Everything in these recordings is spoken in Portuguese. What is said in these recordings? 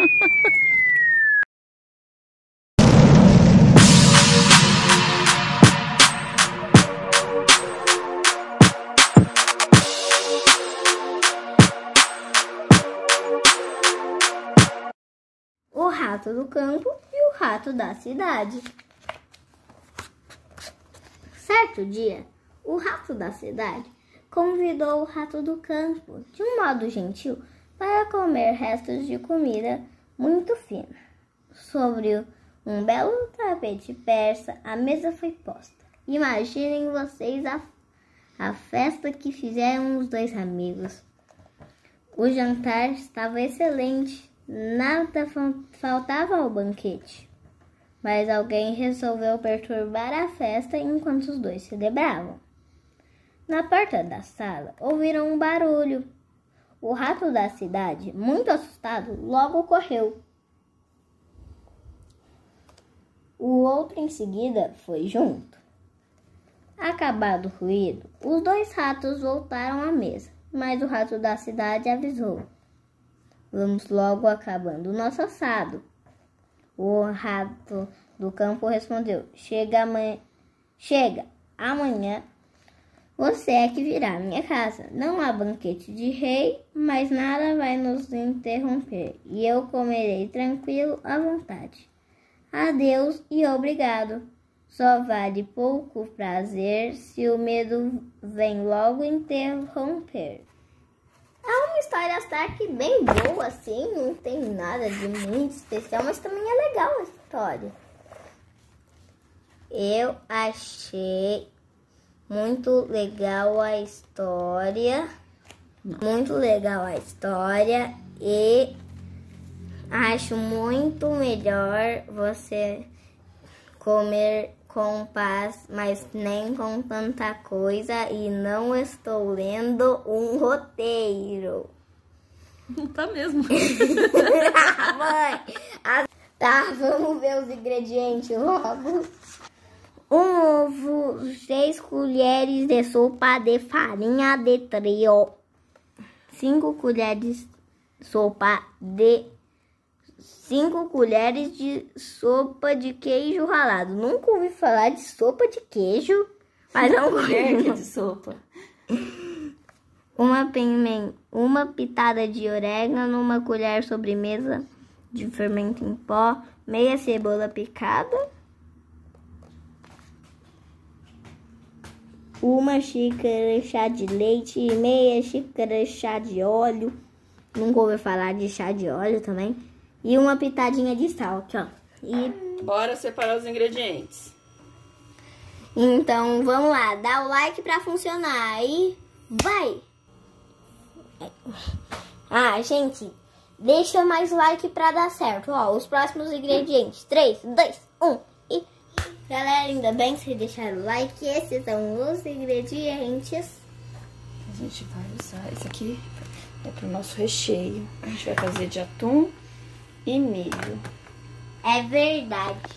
O rato do campo e o rato da cidade. Certo dia, o rato da cidade convidou o rato do campo, de um modo gentil, para comer restos de comida muito fina. Sobre um belo tapete persa, a mesa foi posta. Imaginem vocês a festa que fizeram os dois amigos. O jantar estava excelente, nada faltava ao banquete. Mas alguém resolveu perturbar a festa enquanto os dois celebravam. Na porta da sala, ouviram um barulho. O rato da cidade, muito assustado, logo correu. O outro em seguida foi junto. Acabado o ruído, os dois ratos voltaram à mesa, mas o rato da cidade avisou: "Vamos logo acabando o nosso assado." O rato do campo respondeu: Chega, amanhã você é que virá à minha casa. Não há banquete de rei, mas nada vai nos interromper, e eu comerei tranquilo à vontade. Adeus e obrigado. Só vale pouco prazer se o medo vem logo interromper. É uma história até que bem boa, assim, não tem nada de muito especial, mas também é legal a história. Eu achei muito legal a história, e acho muito melhor você comer com paz, mas nem com tanta coisa, e não estou lendo um roteiro. Não tá mesmo. Mãe, tá, vamos ver os ingredientes logo. 1 ovo, 6 colheres de sopa de farinha de trigo, 5 colheres de sopa de queijo ralado. Nunca ouvi falar de sopa de queijo, mas é um colher de sopa. Uma pitada de orégano, 1 colher sobremesa de fermento em pó, meia cebola picada, 1 xícara chá de leite, meia xícara chá de óleo. Nunca ouvi falar de chá de óleo também. E 1 pitadinha de sal, aqui, ó. E bora separar os ingredientes. então, vamos lá. Dá o like pra funcionar. E vai! Gente, deixa mais like pra dar certo. Ó, os próximos ingredientes. 3, 2, 1 e... Galera, ainda bem que vocês deixaram o like. Esses são os ingredientes. A gente vai usar esse aqui. É pro nosso recheio. A gente vai fazer de atum e milho. É verdade.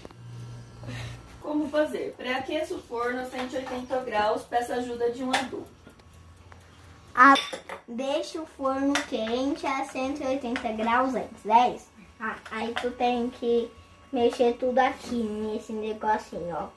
Como fazer? Pré-aqueça o forno a 180 graus. Peça ajuda de um adulto. Deixa o forno quente a 180 graus antes, é isso? Aí tu tem que mexer tudo aqui nesse negocinho, ó.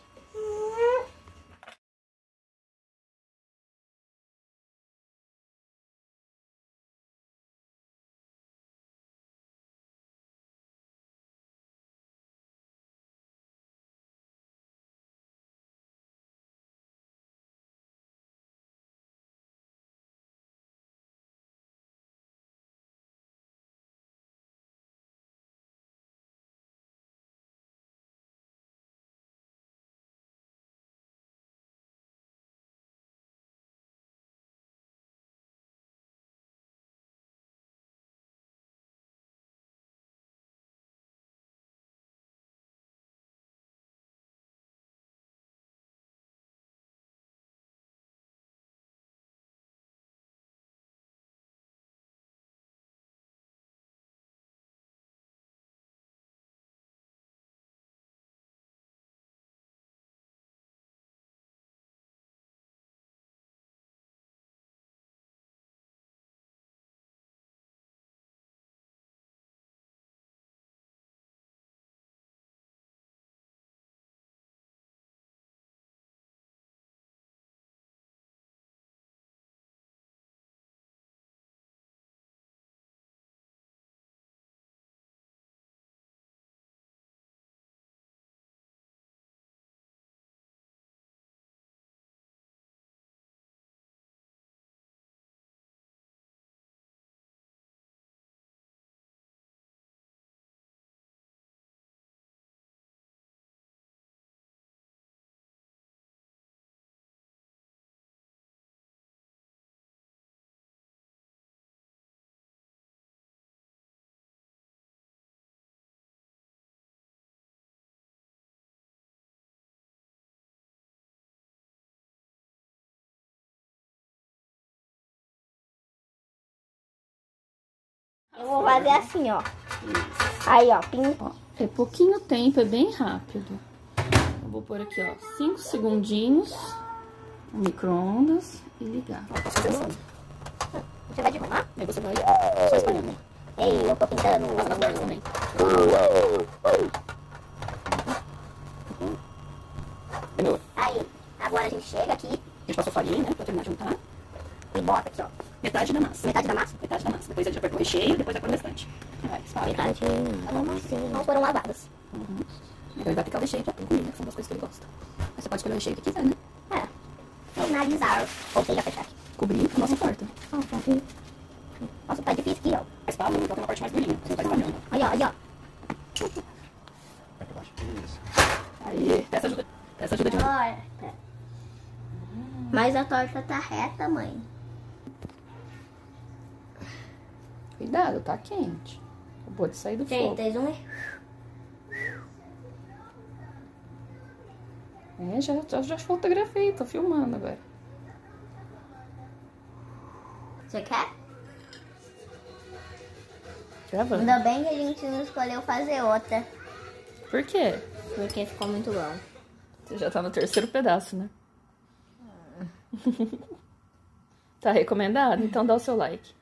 Eu vou fazer assim, ó. Aí, ó, pinta. Ó, é pouquinho tempo, é bem rápido. Eu vou pôr aqui, ó, 5 segundinhos no micro-ondas e ligar. Ó, posso fazer assim. Você vai derramar? Aí você vai só espalhando. Ei, eu tô pintando. Faz nas bordas também. Demorou. Aí, agora a gente chega aqui A gente passou farinha, né, pra terminar de juntar. e bota aqui, ó. Metade da massa. Metade da massa? Metade da massa. Depois a gente vai pôr o recheio, depois vai pôr o restante. Vai, espalha. Metade. Não foram lavadas. Uhum. Agora vai picar o recheio de atum comigo, que são duas coisas que ele gosta. Aí você pode escolher o recheio que quiser, né? É. Finalizar. Ou seja, fechar aqui. Cobrir a nossa torta. Nossa, tá difícil aqui, ó. A espalha, então tem uma parte mais durinha. Você vai espalhando. Olha, olha, ó. Aí, essa ajuda de novo. Torta. Mas a torta tá reta, mãe. Cuidado, tá quente. Acabou de sair do 3, fogo. 2, 1 e... Já fotografei, tô filmando agora. Você quer? Gravando. Ainda bem que a gente não escolheu fazer outra. Por quê? Porque ficou muito bom. Você já tá no terceiro pedaço, né? Tá recomendado? Então dá o seu like.